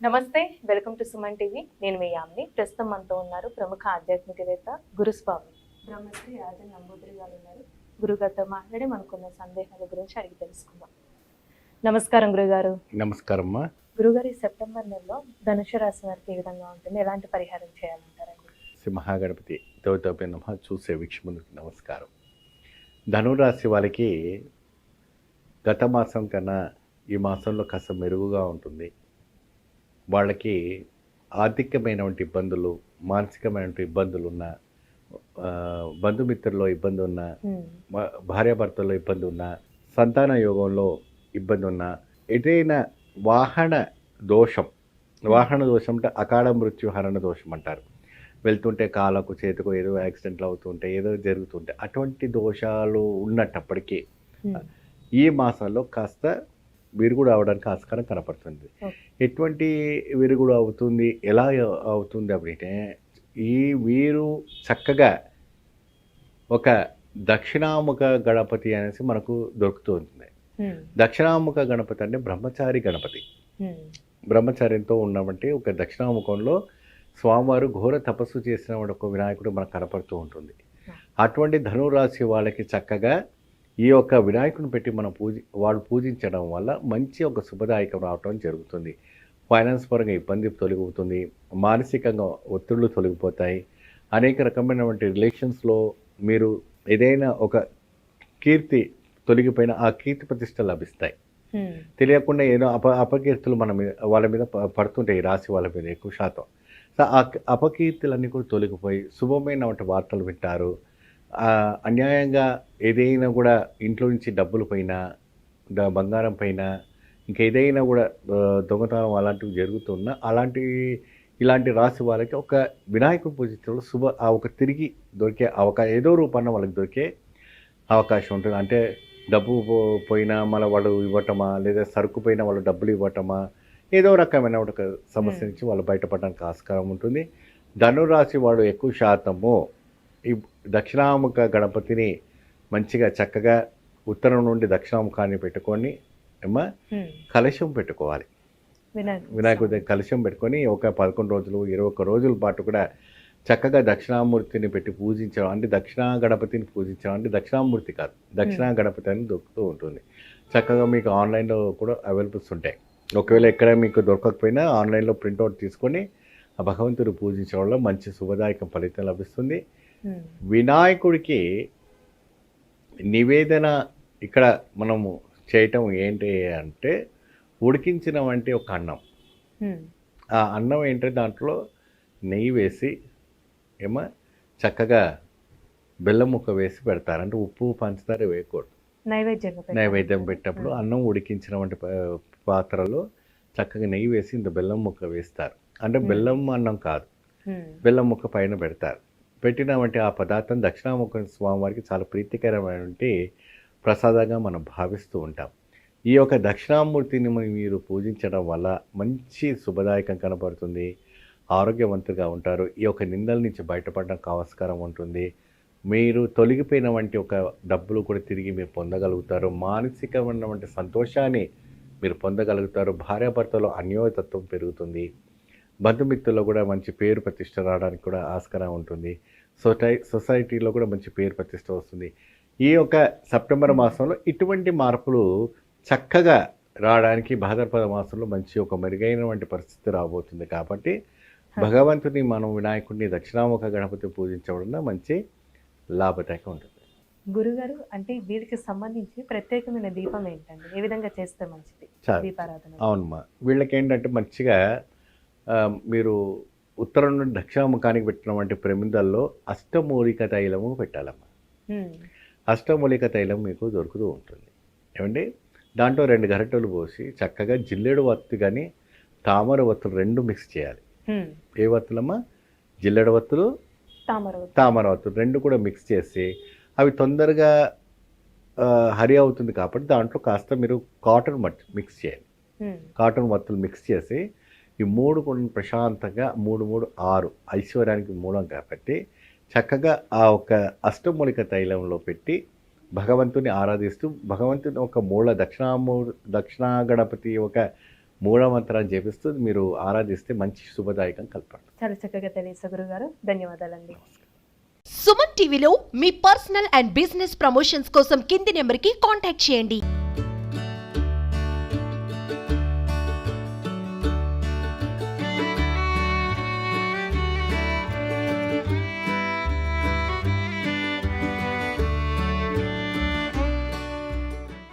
నమస్తే, welcome to Suman TV. నేను మీ యామ్ని. ప్రస్తుతం మనతో ఉన్నారు ప్రముఖ ఆధ్యాత్మికవేత్త గురుస్వామి బ్రహ్మశ్రీ రాజన్ నంబూద్రి గారు ఉన్నారు. గురుగారితో మాట్లాడి మనకున్న సందేహాల గురించి అడిగి తెలుసుకుందాం. నమస్కారం గురుగారు. నమస్కారం అమ్మా. గురుగారు, ఈ సెప్టెంబర్ నెలలో ధనుసు రాశి వారికి ఏ విధంగా ఉంటుంది, ఎలాంటి పరిహారం చేయాలంటారండి? శ్రీ మహాగణపతి దేవతపై నమః. చూసే వీక్షకులకు నమస్కారం. ధనురాశి వాళ్ళకి గత మాసం కన్నా ఈ మాసంలో కాస్త మెరుగుగా ఉంటుంది. వాళ్ళకి ఆర్థికమైనటువంటి ఇబ్బందులు, మానసికమైనటువంటి ఇబ్బందులు ఉన్న, బంధుమిత్రుల్లో ఇబ్బంది ఉన్న, భార్యాభర్తల్లో ఇబ్బంది ఉన్న, సంతాన యోగంలో ఇబ్బంది ఉన్న, ఎటైనా వాహన దోషం అంటే అకాల మృత్యుహరణ దోషం అంటారు. వెళ్తుంటే కాళ్ళకు చేతికు ఏదో యాక్సిడెంట్లు అవుతుంటే, ఏదో జరుగుతుంటే, అటువంటి దోషాలు ఉన్నప్పటికీ ఈ మాసంలో కాస్త విరుగుడు అవడానికి ఆస్కారం కనపడుతుంది. ఎటువంటి విరుగుడు అవుతుంది, ఎలా అవుతుంది అంటే, వీరు చక్కగా ఒక దక్షిణాముఖ గణపతి అనేసి మనకు దొరుకుతూ ఉంటుంది. దక్షిణాముఖ గణపతి అంటే బ్రహ్మచారి గణపతి. బ్రహ్మచార్యంతో ఉన్నవంటి ఒక దక్షిణాముఖంలో స్వామివారు ఘోర తపస్సు చేసిన ఒక వినాయకుడు మనకు కనపడుతూ ఉంటుంది. అటువంటి ధనురాశి వాళ్ళకి చక్కగా ఈ యొక్క వినాయకుడిని పెట్టి మనం వాళ్ళు పూజించడం వల్ల మంచి ఒక శుభదాయకం రావటం జరుగుతుంది. ఫైనాన్స్ పరంగా ఇబ్బంది తొలగిపోతుంది, మానసికంగా ఒత్తిళ్లు తొలగిపోతాయి. అనేక రకమైనటువంటి రిలేషన్స్లో మీరు ఏదైనా ఒక కీర్తి తొలగిపోయిన ఆ కీర్తి ప్రతిష్టలు లభిస్తాయి. తెలియకుండా ఏదో అపకీర్తులు వాళ్ళ మీద పడుతుంటాయి. రాశి వాళ్ళ మీద ఎక్కువ శాతం. సో ఆ అపకీర్తులన్నీ కూడా తొలగిపోయి శుభమైనటువంటి వార్తలు వింటారు. అన్యాయంగా ఏదైనా కూడా ఇంట్లో నుంచి డబ్బులు పైన, బంగారం పైన, ఇంకేదైనా కూడా దొంగతనం అలాంటివి జరుగుతున్నా ఇలాంటి రాశి వాళ్ళకి ఒక వినాయకుడు పూజించడంలో ఒక తిరిగి దొరికే అవకాశం, ఏదో రూపాన వాళ్ళకి దొరికే అవకాశం ఉంటుంది. అంటే డబ్బు పోయినా మళ్ళీ వాళ్ళు ఇవ్వటమా, లేదా సరుకు పోయినా వాళ్ళు డబ్బులు ఇవ్వటమా, ఏదో రకమైన ఒక సమస్య నుంచి వాళ్ళు బయటపడడానికి ఆస్కారం ఉంటుంది. ధనురాశి వాడు ఎక్కువ శాతము ఈ దక్షిణాముఖ గణపతిని మంచిగా చక్కగా ఉత్తరం నుండి దక్షిణాముఖాన్ని పెట్టుకొని కలశం పెట్టుకోవాలి. వినాయకుడి కలశం పెట్టుకొని ఒక 11 రోజులు 21 రోజుల పాటు కూడా చక్కగా దక్షిణామూర్తిని పెట్టి పూజించడం, అంటే దక్షిణా గణపతిని పూజించడం, అంటే దక్షిణామూర్తి కాదు, దక్షిణా గణపతి అని దొరుకుతూ ఉంటుంది. చక్కగా మీకు ఆన్లైన్లో కూడా అవైలబుల్స్ ఉంటాయి. ఒకవేళ ఎక్కడ మీకు దొరకకపోయినా ఆన్లైన్లో ప్రింట్అవుట్ తీసుకొని ఆ భగవంతుడు పూజించడం వల్ల మంచి శుభదాయక ఫలితం లభిస్తుంది. వినాయకుడికి నివేదన ఇక్కడ మనము చేయటం ఏంటి అంటే, ఉడికించిన వంటి ఒక అన్నం. ఆ అన్నం ఏంటంటే దాంట్లో నెయ్యి వేసి చక్కగా బెల్లం ముక్క వేసి పెడతారు. అంటే ఉప్పు పంచదార వేయకూడదు. నైవేద్యం పెట్టినప్పుడు అన్నం ఉడికించిన వంటి పాత్రలో చక్కగా నెయ్యి వేసి ఇంత బెల్లం ముక్క వేస్తారు. అంటే బెల్లం అన్నం కాదు, బెల్లం ముక్క పైన పెడతారు. పెట్టినటువంటి ఆ పదార్థం దక్షిణాముఖ స్వామివారికి చాలా ప్రీతికరమైనటువంటి ప్రసాదంగా మనం భావిస్తూ ఉంటాం. ఈ యొక్క దక్షిణామూర్తిని మీరు పూజించడం వల్ల మంచి శుభదాయకం కనపడుతుంది, ఆరోగ్యవంతులుగా ఉంటారు. ఈ యొక్క నిందల నుంచి బయటపడడానికి ఆస్కారం ఉంటుంది. మీరు తొలగిపోయిన వంటి ఒక డబ్బులు కూడా తిరిగి మీరు పొందగలుగుతారు. మానసికమైనటువంటి సంతోషాన్ని మీరు పొందగలుగుతారు. భార్యాభర్తలో అన్యోన్యతత్వం పెరుగుతుంది. బంధుమిత్రుల్లో కూడా మంచి పేరు ప్రతిష్ట రావడానికి కూడా ఆస్కారం ఉంటుంది. సొసైటీలో కూడా మంచి పేరు ప్రతిష్ట వస్తుంది. ఈ యొక్క సెప్టెంబర్ మాసంలో ఇటువంటి మార్పులు చక్కగా రావడానికి భాద్రపద మాసంలో మంచి ఒక మెరుగైనటువంటి పరిస్థితి రాబోతుంది. కాబట్టి భగవంతుని మనం వినాయకుడిని దక్షిణాముఖ గణపతి పూజించడం మంచి లాభదాయకం ఉంటుంది. గురుగారు, అంటే వీరికి సంబంధించి ప్రత్యేకమైన దీపం ఏంటండి, ఏ విధంగా చేస్తే మంచిది దీపారాధన? అవునమ్మా, వీళ్ళకి ఏంటంటే మంచిగా మీరు ఉత్తరం నుండి దక్షిణాముఖానికి పెట్టినటువంటి ప్రమిదల్లో అష్టమూలిక తైలము పెట్టాలమ్మా. అష్టమూలిక తైలం మీకు దొరుకుతూ ఉంటుంది. ఏమండి, దాంట్లో 2 గరిటెలు పోసి చక్కగా జిల్లేడు వత్తు కానీ తామర వత్తులు 2 మిక్స్ చేయాలి. ఏ వత్తులమ్మా? జిల్లేడు వత్తులు, తామర వత్తులు 2 కూడా మిక్స్ చేసి అవి తొందరగా హరి అవుతుంది కాబట్టి దాంట్లో కాస్త మీరు కాటన్ మట్టి మిక్స్ చేయాలి. కాటన్ వత్తులు మిక్స్ చేసి ఈ 3 కూడా ప్రశాంతంగా 3, 3, 6 ఐశ్వర్యానికి మూలం కాబట్టి చక్కగా ఆ ఒక అష్టమూలిక తైలంలో పెట్టి భగవంతుని ఆరాధిస్తూ, భగవంతుని ఒక మూల దక్షిణా గణపతి ఒక మూఢమంత్రాన్ని చేపిస్తూ మీరు ఆరాధిస్తే మంచి శుభదాయకం కల్పండి. చాలా చక్కగా తెలియదు గురుగారు, ధన్యవాదాలండి. సుమన్ టీవీలో మీ పర్సనల్ అండ్ బిజినెస్ ప్రమోషన్స్ కోసం కింది నెంబర్కి కాంటాక్ట్ చేయండి.